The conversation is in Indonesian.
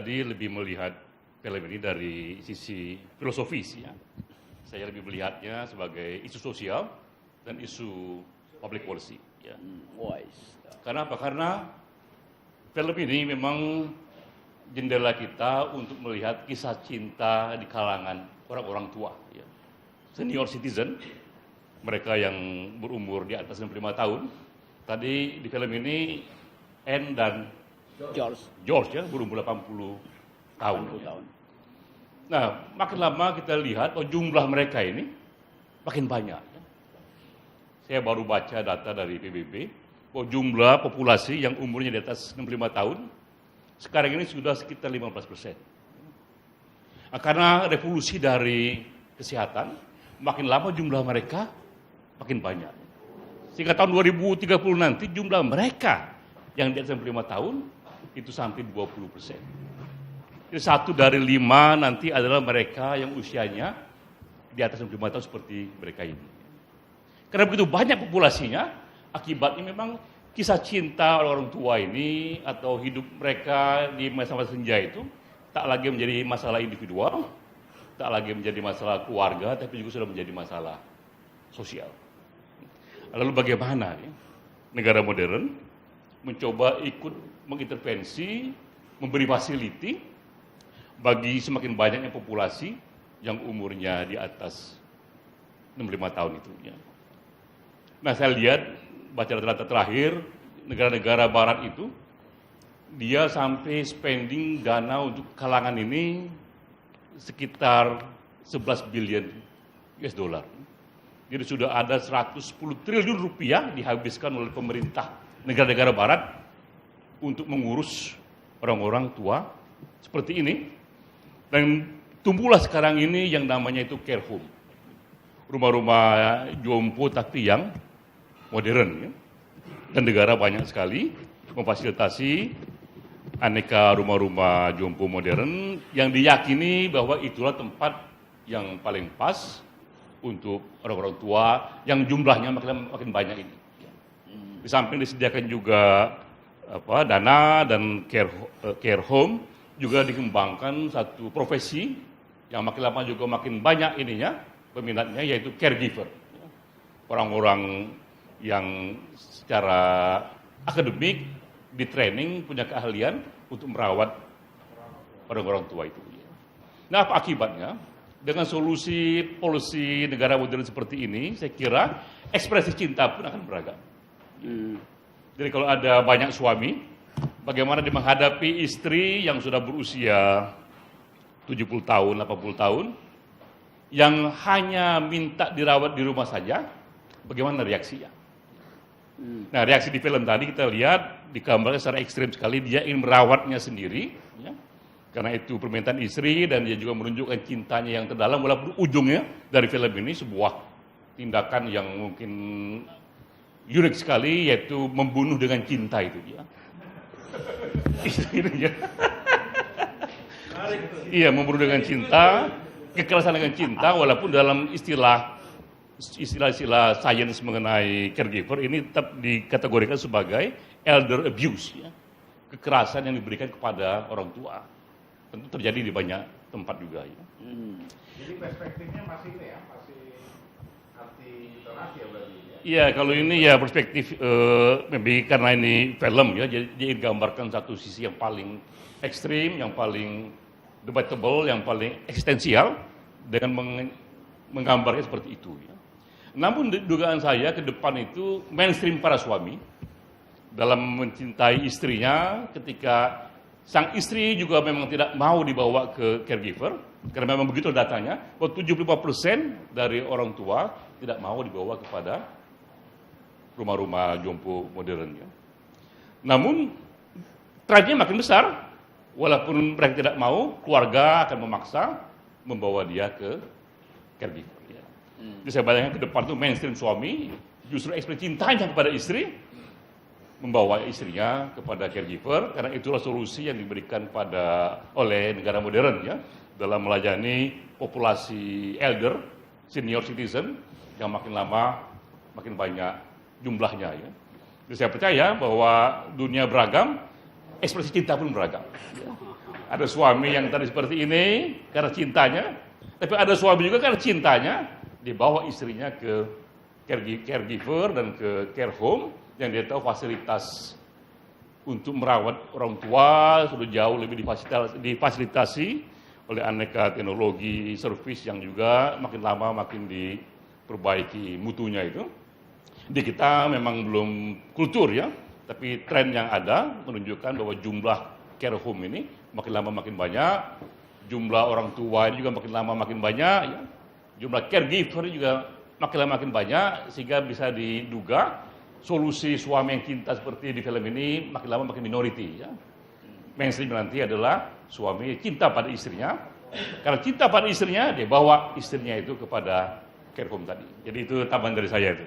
pribadi lebih melihat film ini dari sisi filosofis ya. Saya lebih melihatnya sebagai isu sosial dan isu public policy ya. Wise. Karena apa? Karena film ini memang jendela kita untuk melihat kisah cinta di kalangan orang-orang tua ya. Senior citizen, mereka yang berumur di atas 65 tahun. Tadi di film ini Anne dan George ya, berumur 80 tahun. Nah, makin lama kita lihat jumlah mereka ini makin banyak. Saya baru baca data dari PBB, bahwa jumlah populasi yang umurnya di atas 65 tahun, sekarang ini sudah sekitar 15%. Nah, karena revolusi dari kesehatan, makin lama jumlah mereka makin banyak. Sehingga tahun 2030 nanti jumlah mereka yang di atas 65 tahun, itu sampai 20%. Jadi 1 dari 5 nanti adalah mereka yang usianya di atas 65 tahun seperti mereka ini. Karena begitu banyak populasinya, akibatnya memang kisah cinta orang tua ini atau hidup mereka di masa-masa senja itu tak lagi menjadi masalah individual, tak lagi menjadi masalah keluarga, tapi juga sudah menjadi masalah sosial. Lalu bagaimana ya, negara modern mencoba ikut mengintervensi, memberi fasiliti bagi semakin banyaknya populasi yang umurnya di atas 65 tahun itu. Ya. Nah, saya lihat, baca data terakhir, negara-negara barat itu, dia sampai spending dana untuk kalangan ini sekitar 11 billion US dollar. Jadi sudah ada 110 triliun rupiah dihabiskan oleh pemerintah negara-negara barat untuk mengurus orang-orang tua seperti ini. Dan tumbuhlah sekarang ini yang namanya itu care home. Rumah-rumah jompo tapi yang modern. Ya. Dan negara banyak sekali memfasilitasi aneka rumah-rumah jompo modern yang diyakini bahwa itulah tempat yang paling pas untuk orang-orang tua yang jumlahnya makin banyak ini. Di samping disediakan juga dana dan care home, juga dikembangkan satu profesi yang makin lama juga makin banyak ininya, peminatnya, yaitu caregiver. Orang-orang yang secara akademik, di training, punya keahlian untuk merawat orang-orang tua itu. Nah, apa akibatnya? Dengan solusi policy negara modern seperti ini, saya kira ekspresi cinta pun akan beragam. Jadi kalau ada banyak suami, bagaimana dia menghadapi istri yang sudah berusia 70 tahun, 80 tahun, yang hanya minta dirawat di rumah saja, bagaimana reaksinya? Nah, reaksi di film tadi kita lihat, digambarkan secara ekstrim sekali, dia ingin merawatnya sendiri, ya. Karena itu permintaan istri, dan dia juga menunjukkan cintanya yang terdalam, walaupun ujungnya dari film ini sebuah tindakan yang mungkin unik sekali, yaitu membunuh dengan cinta itu. Ya. Iya, membunuh dengan cinta, kekerasan dengan cinta, walaupun dalam istilah sains mengenai caregiver ini tetap dikategorikan sebagai elder abuse, ya. Kekerasan yang diberikan kepada orang tua. Tentu terjadi di banyak tempat juga. Ya. Jadi perspektifnya masih ini ya, masih anti eutanasi ya berarti ya? Iya, kalau ini ya perspektif, karena ini film ya, jadi dia gambarkan satu sisi yang paling ekstrim, yang paling debatable, yang paling eksistensial, dengan menggambarnya seperti itu. Ya. Namun dugaan saya ke depan itu mainstream para suami dalam mencintai istrinya, ketika sang istri juga memang tidak mau dibawa ke caregiver, karena memang begitu datanya, bahwa 75% dari orang tua tidak mau dibawa kepada rumah-rumah jompo modern. Ya. Namun, trennya makin besar, walaupun mereka tidak mau, keluarga akan memaksa membawa dia ke caregiver. Ya. Jadi saya bayangkan ke depan itu mainstream suami, justru ekspresi cintanya kepada istri, membawa istrinya kepada caregiver, karena itulah solusi yang diberikan oleh negara modern ya, dalam melayani populasi elder, senior citizen, yang makin lama makin banyak jumlahnya. Ya. Jadi saya percaya bahwa dunia beragam, ekspresi cinta pun beragam. Ya. Ada suami yang tadi seperti ini karena cintanya, tapi ada suami juga karena cintanya dibawa istrinya ke caregiver dan ke care home yang dia tahu fasilitas untuk merawat orang tua sudah jauh lebih difasilitasi oleh aneka teknologi servis yang juga makin lama makin diperbaiki mutunya itu. Di kita memang belum kultur ya, tapi tren yang ada menunjukkan bahwa jumlah care home ini makin lama makin banyak, jumlah orang tua ini juga makin lama makin banyak, ya. Jumlah caregiver juga makin lama makin banyak, sehingga bisa diduga solusi suami yang cinta seperti di film ini makin lama makin minority. Ya. Mainstream nanti adalah suami cinta pada istrinya, karena cinta pada istrinya dia bawa istrinya itu kepada care home tadi. Jadi itu tambahan dari saya itu.